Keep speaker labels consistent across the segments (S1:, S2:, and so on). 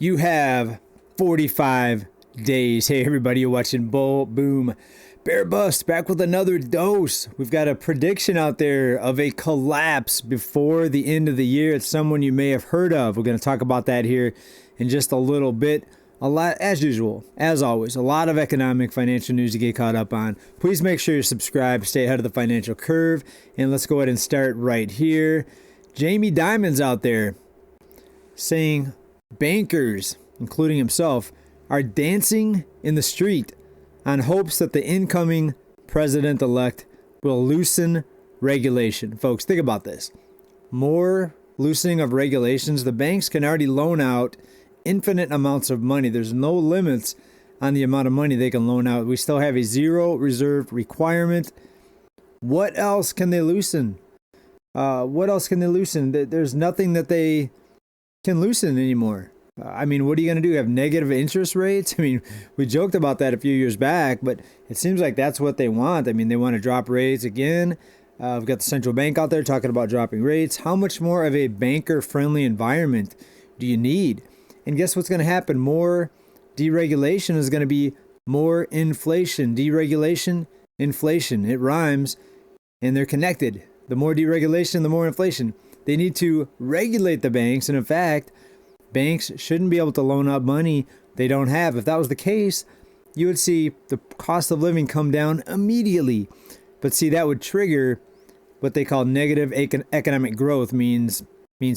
S1: You have 45 days. Hey, everybody, you're watching Bull Boom Bear Bust, back with another dose. We've got a prediction out there of a collapse before the end of the year. It's someone you may have heard of. We're going to talk about that here in just a little bit. A lot, as usual, as always, a lot of economic, financial news to get caught up on. Please make sure you're subscribed, stay ahead of the financial curve, and let's go ahead and start right here. Jamie Dimon's out there saying bankers, including himself, are dancing in the street on hopes that the incoming president-elect will loosen regulation. Folks, think about this. More loosening of regulations. The banks can already loan out infinite amounts of money. There's no limits on the amount of money they can loan out. We still have a zero reserve requirement. What else can they loosen? There's nothing that they can loosen anymore. I mean, what are you going to do? Have negative interest rates? I mean, we joked about that a few years back, but it seems like that's what they want. I mean, they want to drop rates again. We've got the central bank out there talking about dropping rates. How much more of a banker-friendly environment do you need? And guess what's going to happen? More deregulation is going to be more inflation. Deregulation, inflation. It rhymes, and they're connected. The more deregulation, the more inflation. They need to regulate the banks, and in fact, banks shouldn't be able to loan out money they don't have. If that was the case, you would see the cost of living come down immediately. But see, that would trigger what they call negative economic growth. Means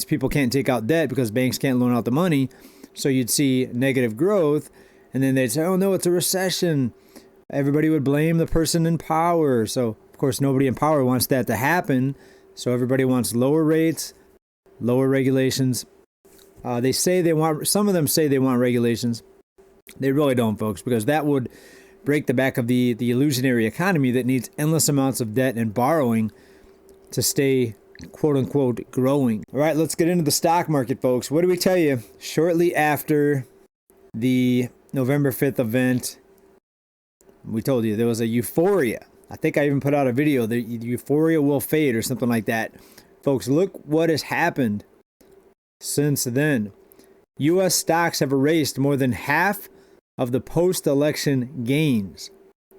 S1: people can't take out debt because banks can't loan out the money. So you'd see negative growth, and then they'd say, oh no, it's a recession. Everybody would blame the person in power. So, of course, nobody in power wants that to happen. So everybody wants lower rates, lower regulations. Some of them say they want regulations. They really don't, folks, because that would break the back of the illusionary economy that needs endless amounts of debt and borrowing to stay, quote unquote, growing. All right, let's get into the stock market, folks. What do we tell you? Shortly after the November 5th event, we told you there was a euphoria. I think I even put out a video, the euphoria will fade or something like that. Folks, look what has happened since then. U.S. stocks have erased more than half of the post-election gains.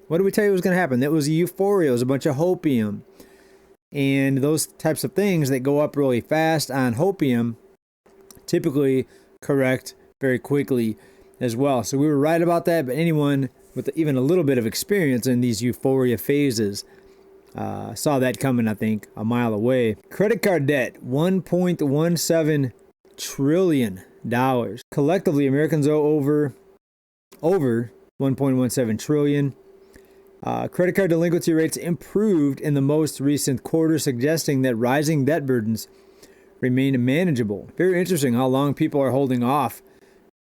S1: What did we tell you was going to happen? That was a euphoria. It was a bunch of hopium. And those types of things that go up really fast on hopium typically correct very quickly as well. So we were right about that, but anyone with even a little bit of experience in these euphoria phases saw that coming, I think, a mile away. Credit card debt, $1.17 trillion. Collectively, Americans owe over $1.17 trillion. Credit card delinquency rates improved in the most recent quarter, suggesting that rising debt burdens remain manageable. Very interesting how long people are holding off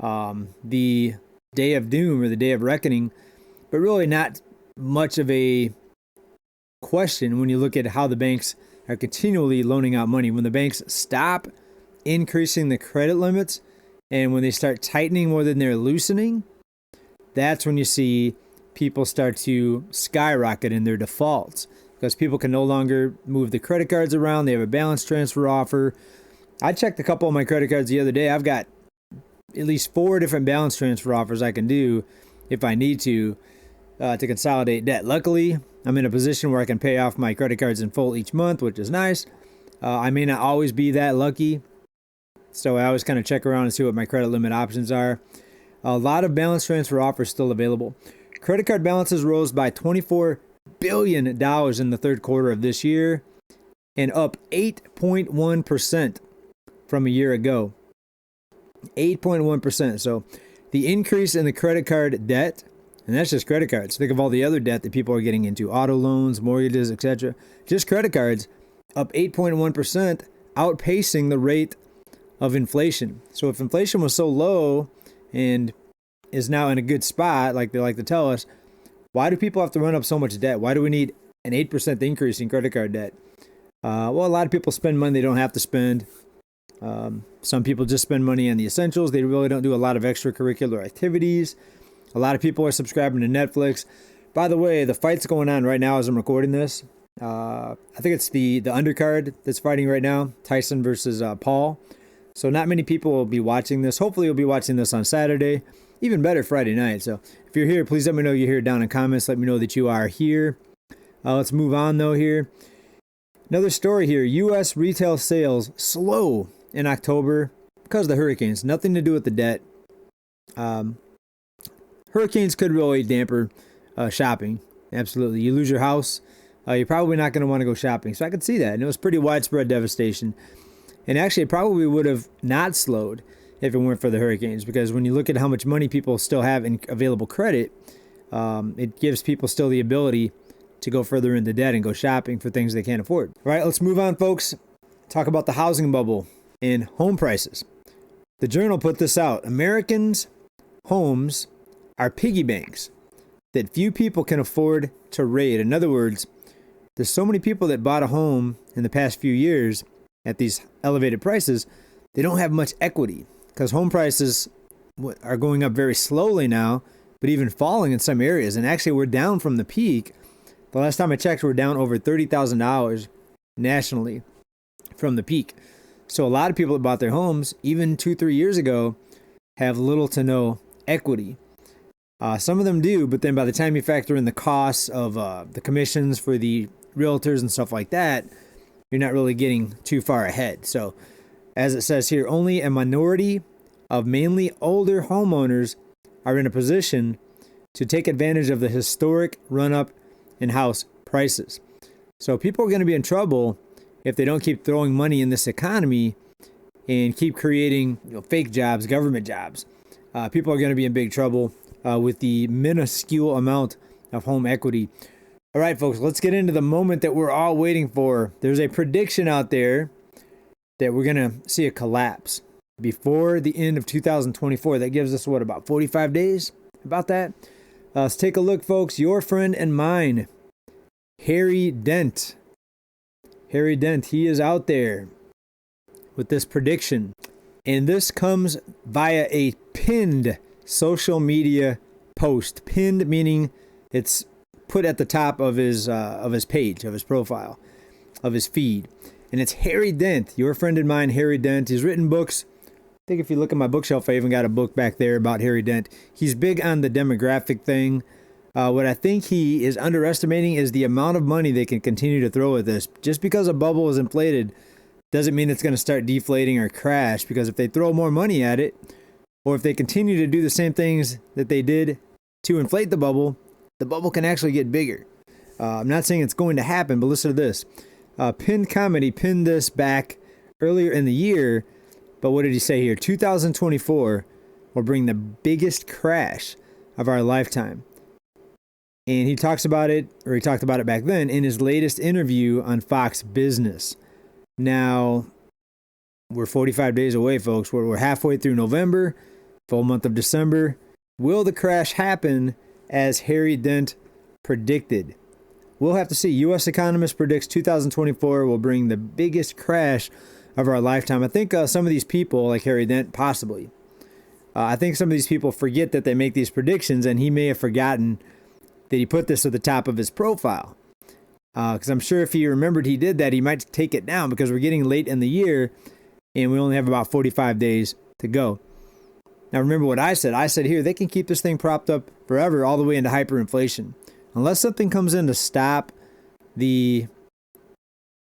S1: the day of doom or the day of reckoning, but really not much of a question when you look at how the banks are continually loaning out money. When the banks stop increasing the credit limits and when they start tightening more than they're loosening, that's when you see people start to skyrocket in their defaults because people can no longer move the credit cards around. They have a balance transfer offer. I checked a couple of my credit cards the other day. I've got at least 4 different balance transfer offers I can do if I need to consolidate debt. Luckily, I'm in a position where I can pay off my credit cards in full each month, which is nice. I may not always be that lucky, so I always kind of check around and see what my credit limit options are. A lot of balance transfer offers still available. Credit card balances rose by $24 billion in the third quarter of this year and up 8.1% from a year ago. 8.1%. So the increase in the credit card debt, and that's just credit cards. Think of all the other debt that people are getting into, auto loans, mortgages, etc. Just credit cards up 8.1%, outpacing the rate of inflation. So if inflation was so low and is now in a good spot, like they like to tell us, why do people have to run up so much debt? Why do we need an 8% increase in credit card debt? Well, a lot of people spend money they don't have to spend. Some people just spend money on the essentials. They really don't do a lot of extracurricular activities. A lot of people are subscribing to Netflix. By the way, the fight's going on right now as I'm recording this. I think it's the undercard that's fighting right now, Tyson versus Paul. So not many people will be watching this. Hopefully you'll be watching this on Saturday, even better Friday night. So if you're here, please let me know you're here down in comments. Let me know that you are here. Let's move on though here. Another story here. U.S. retail sales slow in October because of the hurricanes. Nothing to do with the debt. Hurricanes could really damper shopping. Absolutely. You lose your house, you're probably not going to want to go shopping. So I could see that. And it was pretty widespread devastation. And actually, it probably would have not slowed if it weren't for the hurricanes. Because when you look at how much money people still have in available credit, it gives people still the ability to go further into debt and go shopping for things they can't afford. All right, let's move on, folks. Talk about the housing bubble and home prices. The Journal put this out. Americans' homes are piggy banks that few people can afford to raid. In other words, there's so many people that bought a home in the past few years at these elevated prices, they don't have much equity because home prices are going up very slowly now, but even falling in some areas. And actually, we're down from the peak. The last time I checked, we're down over $30,000 nationally from the peak. So a lot of people that bought their homes, even 2-3 years ago, have little to no equity. Some of them do, but then by the time you factor in the costs of the commissions for the realtors and stuff like that, you're not really getting too far ahead. So as it says here, only a minority of mainly older homeowners are in a position to take advantage of the historic run-up in house prices. So people are going to be in trouble if they don't keep throwing money in this economy and keep creating fake jobs, government jobs. People are going to be in big trouble with the minuscule amount of home equity. All right, folks, let's get into the moment that we're all waiting for. There's a prediction out there that we're going to see a collapse before the end of 2024. That gives us, about 45 days? About that? Let's take a look, folks. Your friend and mine, Harry Dent. Harry Dent, he is out there with this prediction. And this comes via a pinned social media post. Pinned meaning it's put at the top of his page, of his profile, of his feed. And it's Harry Dent, your friend and mine, Harry Dent. He's written books. I think if you look at my bookshelf, I even got a book back there about Harry Dent. He's big on the demographic thing. What I think he is underestimating is the amount of money they can continue to throw at this. Just because a bubble is inflated doesn't mean it's going to start deflating or crash, because if they throw more money at it, or if they continue to do the same things that they did to inflate the bubble can actually get bigger. I'm not saying it's going to happen, but listen to this. Pinned Comedy pinned this back earlier in the year, but what did he say here? 2024 will bring the biggest crash of our lifetime. And he talks about it, or he talked about it back then, in his latest interview on Fox Business. Now, we're 45 days away, folks. We're halfway through November, full month of December. Will the crash happen as Harry Dent predicted? We'll have to see. U.S. Economist predicts 2024 will bring the biggest crash of our lifetime. I think some of these people, like Harry Dent, possibly. I think some of these people forget that they make these predictions, and he may have forgotten that he put this at the top of his profile. Because I'm sure if he remembered he did that, he might take it down, because we're getting late in the year, and we only have about 45 days to go. Now, remember what I said. I said here, they can keep this thing propped up forever, all the way into hyperinflation. Unless something comes in to stop the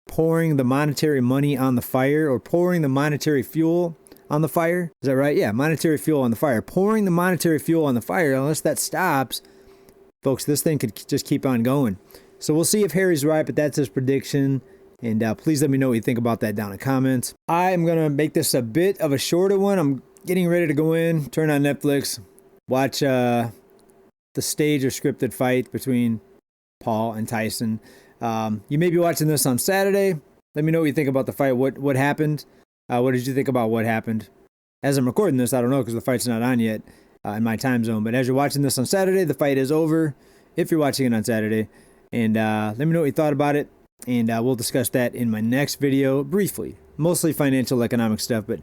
S1: pouring the monetary money on the fire, or pouring the monetary fuel on the fire. Is that right? Yeah, monetary fuel on the fire. Pouring the monetary fuel on the fire, unless that stops, folks, this thing could just keep on going. So we'll see if Harry's right, but that's his prediction. And please let me know what you think about that down in the comments. I'm going to make this a bit of a shorter one. I'm getting ready to go in, turn on Netflix, watch the stage or scripted fight between Paul and Tyson. You may be watching this on Saturday. Let me know what you think about the fight. What happened? What did you think about what happened? As I'm recording this, I don't know, because the fight's not on yet in my time zone. But as you're watching this on Saturday, the fight is over, if you're watching it on Saturday. And let me know what you thought about it. And we'll discuss that in my next video briefly. Mostly financial, economic stuff, but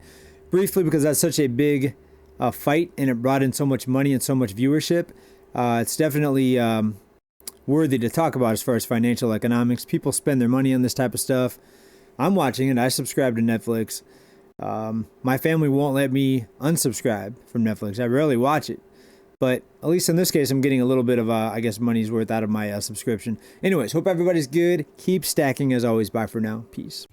S1: briefly, because that's such a big fight, and it brought in so much money and so much viewership. It's definitely worthy to talk about as far as financial economics. People spend their money on this type of stuff. I'm watching it. I subscribe to Netflix. My family won't let me unsubscribe from Netflix. I rarely watch it. But at least in this case, I'm getting a little bit of, I guess, money's worth out of my subscription. Anyways, hope everybody's good. Keep stacking as always. Bye for now. Peace.